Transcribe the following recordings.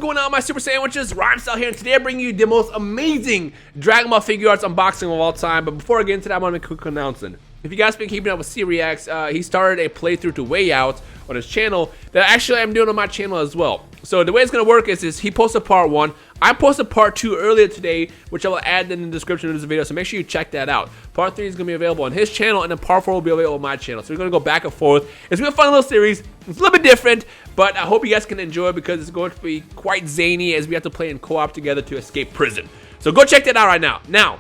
going on, my super sandwiches? Rhymestyle here, and today I bring you the most amazing Dragon Ball Figuarts unboxing of all time. But before I get into that, I want to make a quick announcement. If you guys been keeping up with C-Reacts, he started a playthrough to Way Out on his channel that actually I'm doing on my channel as well. So the way it's going to work is he posted part 1. I posted part 2 earlier today, which I will add in the description of this video, so make sure you check that out. Part 3 is going to be available on his channel, and then part 4 will be available on my channel. So we're going to go back and forth. It's going to be a fun little series. It's a little bit different, but I hope you guys can enjoy it because it's going to be quite zany as we have to play in co-op together to escape prison. So go check that out right now. Now,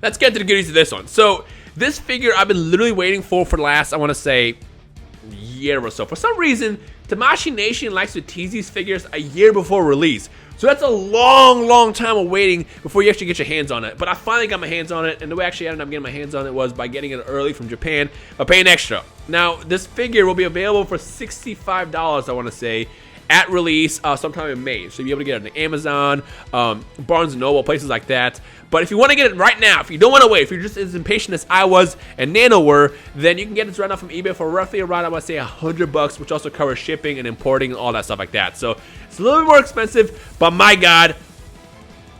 let's get to the goodies of this one. So this figure I've been literally waiting for the last, I want to say, year or so. For some reason, Tamashii Nation likes to tease these figures a year before release. So that's a long time of waiting before you actually get your hands on it. But I finally got my hands on it, and the way I actually ended up getting my hands on it was by getting it early from Japan, by paying extra. Now, this figure will be available for $65, I want to say, at release sometime in May. So you'll be able to get it on Amazon, Barnes & Noble, places like that. But if you want to get it right now, if you don't want to wait, if you're just as impatient as I was and Nano were, then you can get this right now from eBay for roughly around, I want to say, $100, which also covers shipping and importing and all that stuff like that. So it's a little bit more expensive, but my God,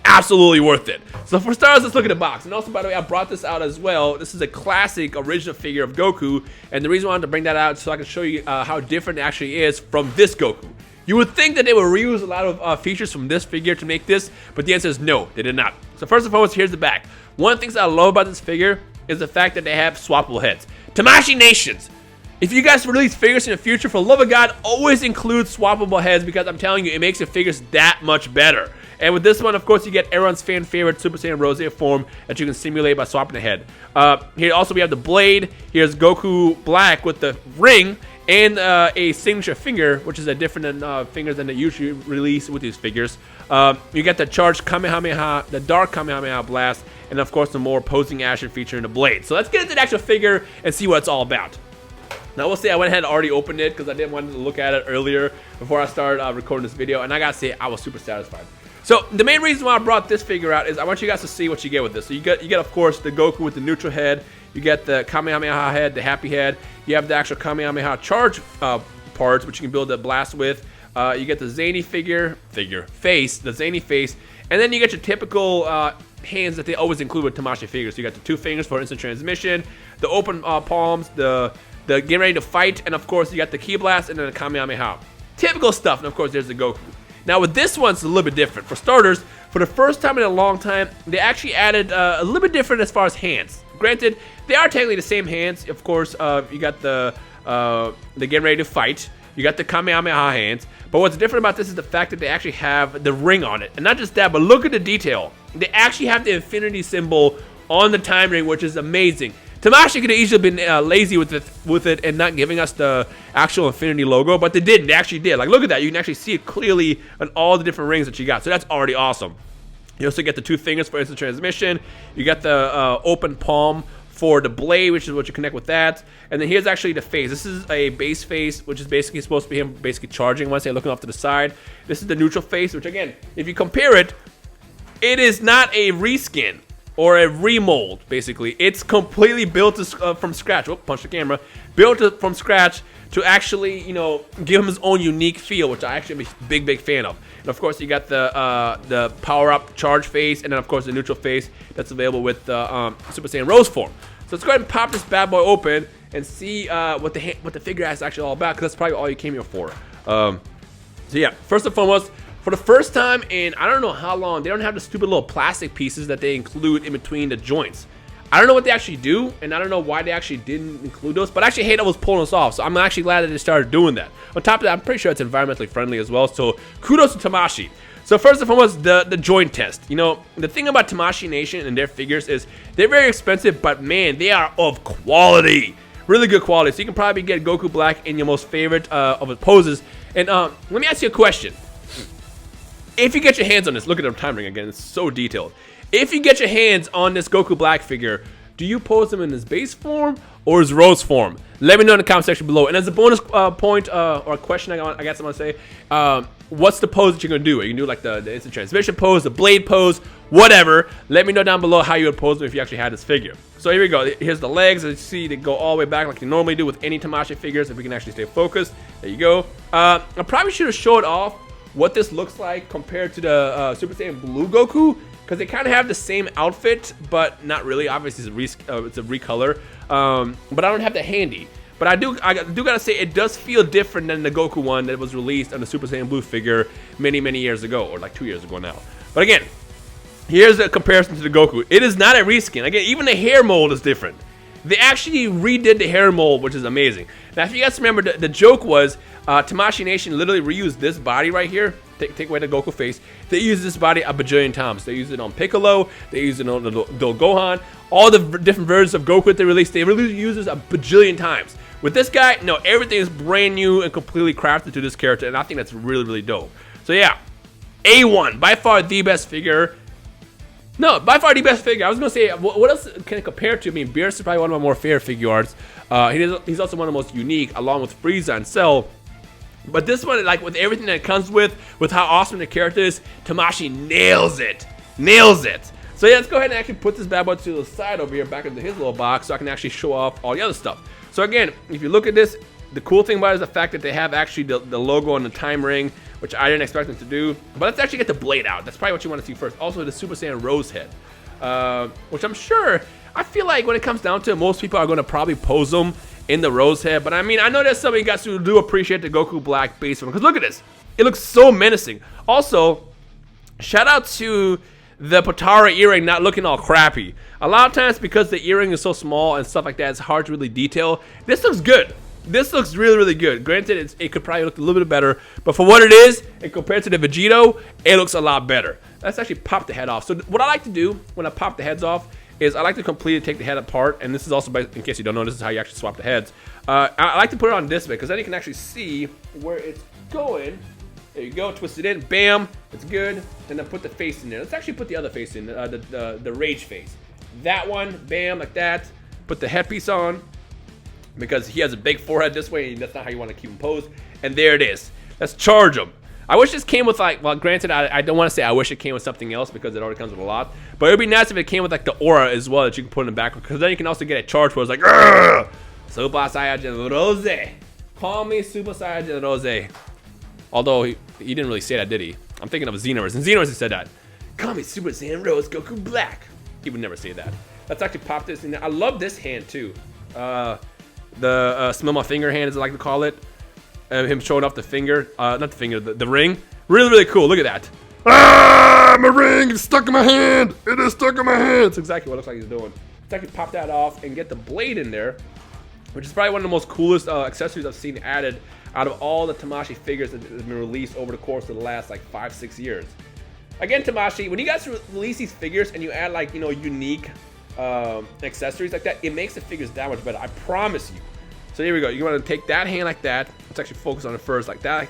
absolutely worth it. So for starters, let's look at the box. And also, by the way, I brought this out as well. This is a classic original figure of Goku, and the reason I wanted to bring that out is so I can show you how different it actually is from this Goku. You would think that they would reuse a lot of features from this figure to make this, but the answer is no, they did not. So first and foremost, here's the back. One of the things I love about this figure is the fact that they have swappable heads. Tamashii Nations. If you guys release figures in the future, for the love of God, always include swappable heads because I'm telling you, it makes your figures that much better. And with this one, of course, you get everyone's fan favorite Super Saiyan Rose form that you can simulate by swapping the head. Here also we have the blade. Here's Goku Black with the ring and a signature finger, which is a different finger than they usually release with these figures. You get the charged Kamehameha, the dark Kamehameha blast, and of course the more posing action feature in the blade. So let's get into the actual figure and see what it's all about. Now, I will say I went ahead and already opened it because I didn't want to look at it earlier before I started recording this video, and I gotta say I was super satisfied. So the main reason why I brought this figure out is I want you guys to see what you get with this. So you get of course the Goku with the neutral head. You get the Kamehameha head, the happy head. You have the actual Kamehameha charge parts, which you can build a blast with. You get the zany face, the zany face, and then you get your typical hands that they always include with Tamashii figures. So you got the 2 fingers for instant transmission, the open palms, the getting ready to fight, and of course you got the ki blast and then the Kamehameha. Typical stuff, and of course there's the Goku. Now with this one, it's a little bit different. For starters, for the first time in a long time, they actually added a little bit different as far as hands. Granted, they are technically the same hands. Of course, you got the getting ready to fight. You got the Kamehameha hands. But what's different about this is the fact that they actually have the ring on it. And not just that, but look at the detail. They actually have the infinity symbol on the time ring, which is amazing. Tamashii could have easily been lazy with it and not giving us the actual infinity logo, but they didn't. They actually did. Like, look at that. You can actually see it clearly on all the different rings that you got. So that's already awesome. You also get the 2 fingers for instant transmission. You got the open palm for the blade, which is what you connect with that. And then here's actually the face. This is a base face, which is basically supposed to be him basically charging once they're looking off to the side. This is the neutral face, which again, if you compare it, it is not a reskin or a remold, basically. It's completely built from scratch. Whoop, punch the camera. Built from scratch to actually, you know, give him his own unique feel, which I actually am a big fan of. And of course, you got the power-up charge face, and then of course the neutral face that's available with the Super Saiyan Rose form. So let's go ahead and pop this bad boy open and see what the figure is actually all about, because that's probably all you came here for. So yeah, first and foremost, for the first time in I don't know how long, they don't have the stupid little plastic pieces that they include in between the joints. I don't know what they actually do, and I don't know why they actually didn't include those, but I actually hate I was pulling this off, so I'm actually glad that they started doing that. On top of that, I'm pretty sure it's environmentally friendly as well, so kudos to Tamashii. So first and foremost, the joint test. You know, the thing about Tamashii Nation and their figures is they're very expensive, but man, they are of quality. Really good quality. So you can probably get Goku Black in your most favorite of his poses. And let me ask you a question. If you get your hands on this, look at the time ring again, it's so detailed. If you get your hands on this Goku Black figure, do you pose him in his base form or his Rose form? Let me know in the comment section below. And as a bonus point or a question I guess I'm going to say, what's the pose that you're going to do? You can do like the instant transmission pose, the blade pose, whatever. Let me know down below how you would pose them if you actually had this figure. So here we go. Here's the legs. As you see, they go all the way back like you normally do with any Tamashii figures. If we can actually stay focused. There you go. I probably should have showed off what this looks like compared to the Super Saiyan Blue Goku, because they kind of have the same outfit, but not really. Obviously, it's a recolor, but I don't have that handy. But I do gotta say, it does feel different than the Goku one that was released on the Super Saiyan Blue figure many years ago, or like 2 years ago now. But again, here's a comparison to the Goku. It is not a reskin. Again, even the hair mold is different. They actually redid the hair mold, which is amazing. Now, if you guys remember, the joke was Tamashii Nation literally reused this body right here. Take away the Goku face. They used this body a bajillion times. They used it on Piccolo. They used it on the Gohan. All the different versions of Goku that they released, they really used this a bajillion times. With this guy, no, everything is brand new and completely crafted to this character, and I think that's really dope. So yeah, A1, by far the best figure. No, by far the best figure. I was going to say, what else can it compare to? I mean, Beerus is probably one of my more favorite Figuarts. He's also one of the most unique, along with Frieza and Cell. But this one, like, with everything that it comes with how awesome the character is, Tamashii nails it. Nails it. So yeah, let's go ahead and actually put this bad boy to the side over here, back into his little box, so I can actually show off all the other stuff. So again, if you look at this, the cool thing about it is the fact that they have actually the logo on the time ring, which I didn't expect them to do. But let's actually get the blade out. That's probably what you want to see first. Also, the Super Saiyan Rose head, which I'm sure, I feel like when it comes down to it, most people are going to probably pose them in the Rose head. But I mean, I know that some of you guys do appreciate the Goku Black base one, because look at this. It looks so menacing. Also, shout out to the Potara earring not looking all crappy. A lot of times, because the earring is so small and stuff like that, it's hard to really detail. This looks good. This looks really good. Granted, it could probably look a little bit better, but for what it is, and compared to the Vegito, it looks a lot better. Let's actually pop the head off. So what I like to do when I pop the heads off is I like to completely take the head apart, and this is also, in case you don't know, this is how you actually swap the heads. I like to put it on this way, because then you can actually see where it's going. There you go, twist it in, bam, it's good. And then put the face in there. Let's actually put the other face in, the Rage face. That one, bam, like that. Put the headpiece on, because he has a big forehead this way, and that's not how you want to keep him posed. And there it is. Let's charge him. I wish this came with, like, well, granted, I don't want to say I wish it came with something else, because it already comes with a lot. But it would be nice if it came with, like, the aura as well that you can put in the back, because then you can also get a charge where it's like, Argh! Super Saiyan Rose. Call me Super Saiyan Rose. Although he didn't really say that, did he? I'm thinking of Xenoverse. And Xenoverse he said that. Call me Super Saiyan Rose Goku Black. He would never say that. Let's actually pop this in there. I love this hand too. The smell my finger hand, as I like to call it. Him showing off the finger. Not the finger, the ring. Really cool. Look at that. Ah, my ring is stuck in my hand. It is stuck in my hand. That's exactly what it looks like he's doing. Let's actually pop that off and get the blade in there, which is probably one of the most coolest accessories I've seen added out of all the Tamashii figures that have been released over the course of the last like 5-6 years. Again, Tamashii, when you guys release these figures and you add, like, you know, unique accessories like that, it makes the figures that much better. I promise you. So here we go. You want to take that hand like that. Let's actually focus on it first, like that,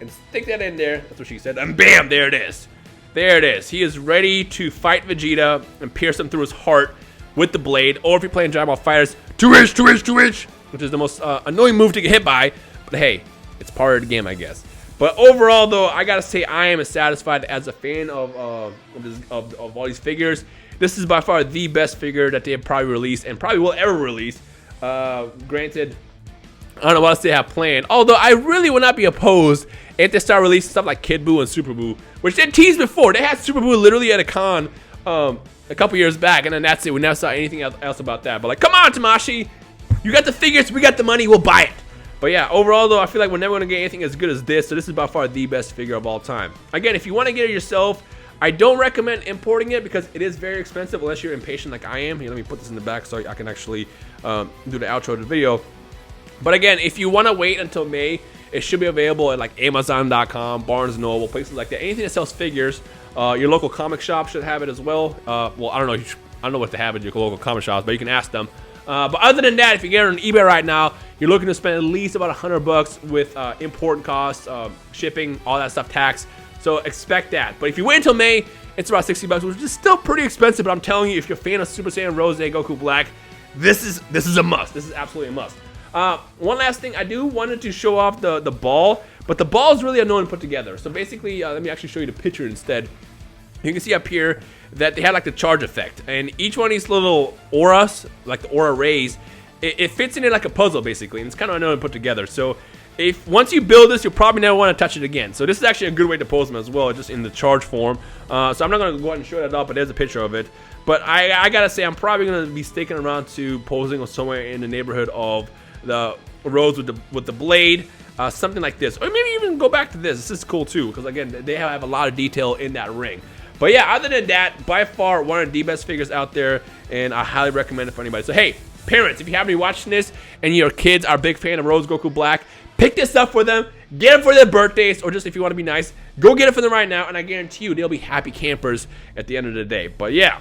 and stick that in there. That's what she said. And bam, there it is. There it is. He is ready to fight Vegeta and pierce him through his heart with the blade. Or if you're playing Dragon Ball Fighters, 2H, which is the most annoying move to get hit by. But hey, it's part of the game, I guess. But overall, though, I gotta say I am as satisfied as a fan of all these figures. This is by far the best figure that they have probably released and probably will ever release. Granted, I don't know what else they have planned. Although I really would not be opposed if they start releasing stuff like Kid Buu and Super Buu, which they teased before. They had Super Buu literally at a con a couple years back, and then that's it. We never saw anything else about that. But like, come on, Tamashii, you got the figures, we got the money, we'll buy it. But yeah, overall though, I feel like we're never going to get anything as good as this. So this is by far the best figure of all time. Again, if you want to get it yourself, I don't recommend importing it because it is very expensive unless you're impatient like I am. Here, let me put this in the back so I can actually do the outro of the video. But again, if you want to wait until May, it should be available at like Amazon.com, Barnes & Noble, places like that. Anything that sells figures. Your local comic shop should have it as well. Well, I don't know what to have at your local comic shops, but you can ask them. But other than that, if you get it on eBay right now, you're looking to spend at least about $100 with import costs, shipping, all that stuff, tax. So expect that. But if you wait until May, it's about $60, which is still pretty expensive. But I'm telling you, if you're a fan of Super Saiyan Rose Goku Black, this is a must. This is absolutely a must. One last thing, I do wanted to show off the ball, but the ball is really annoying to put together. So basically, let me actually show you the picture instead. You can see up here that they had like the charge effect, and each one of these little auras, like the aura rays, it fits in it like a puzzle basically, and it's kind of annoying to put together. So if once you build this, you'll probably never want to touch it again. So this is actually a good way to pose them as well, just in the charge form. So I'm not going to go ahead and show that up, but there's a picture of it. But I gotta say, I'm probably going to be sticking around to posing somewhere in the neighborhood of the Rose with the blade. Something like this, or maybe even go back to this. This is cool too, because again, they have a lot of detail in that ring. But yeah, other than that, by far one of the best figures out there, and I highly recommend it for anybody. So hey, parents, if you happen to be watching this and your kids are a big fan of Rose Goku Black, pick this up for them, get them for their birthdays, or just if you want to be nice, go get it for them right now, and I guarantee you they'll be happy campers at the end of the day. But yeah,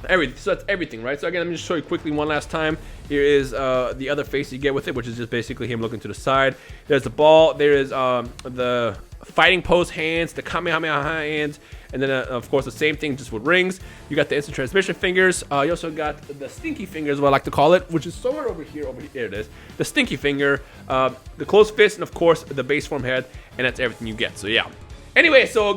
so that's everything, right? So again, let me just show you quickly one last time. Here is the other face you get with it, which is just basically him looking to the side. There's the ball. There is the fighting pose hands, the Kamehameha hands, and then of course the same thing just with rings. You got the instant transmission fingers. You also got the stinky fingers, what I like to call it, which is somewhere over here. There it is. The stinky finger, the closed fist, and of course the base form head, and that's everything you get. So yeah. Anyway, so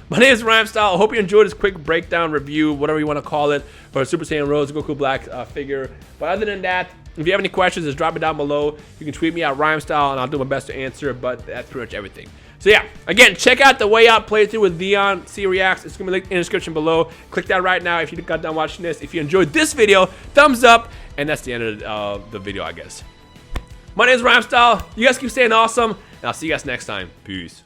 my name is Rhymestyle. I hope you enjoyed this quick breakdown review, whatever you want to call it, for a Super Saiyan Rose Goku Black figure. But other than that, if you have any questions, just drop it down below. You can tweet me at Rhymestyle, and I'll do my best to answer. But that's pretty much everything. So yeah, again, check out the Way Out playthrough with Dion C Reacts. It's gonna be linked in the description below. Click that right now if you got done watching this. If you enjoyed this video, thumbs up, and that's the end of the video, I guess. My name is Rhymestyle. You guys keep staying awesome, and I'll see you guys next time. Peace.